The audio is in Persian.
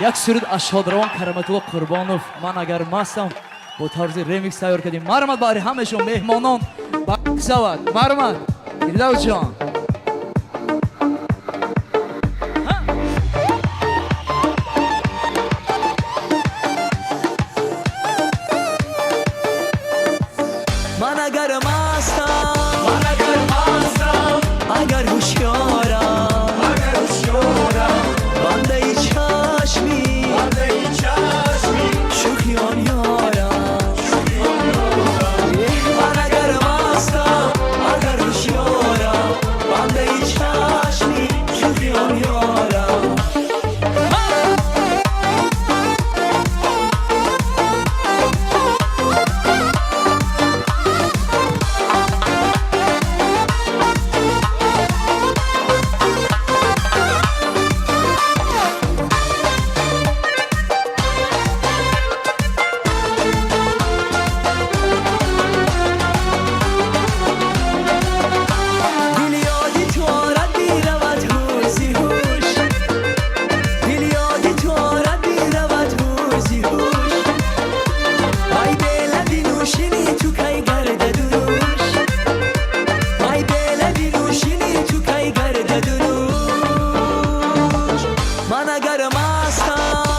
یک سرود از شادروان کرامت‌الله قربانوف من اگر مستم با طرز ریمیکس تیار کردیم. مرحمت برای همه‌شون مهمانان بخشود. مرحمت ایرداو جان. من اگر مستم اگر هوشیارم بنده ای چشمی شوخیان یارم من اگر مستم اگر هوشیارم بنده ای چشمی شوخیان یارم من اگر مستم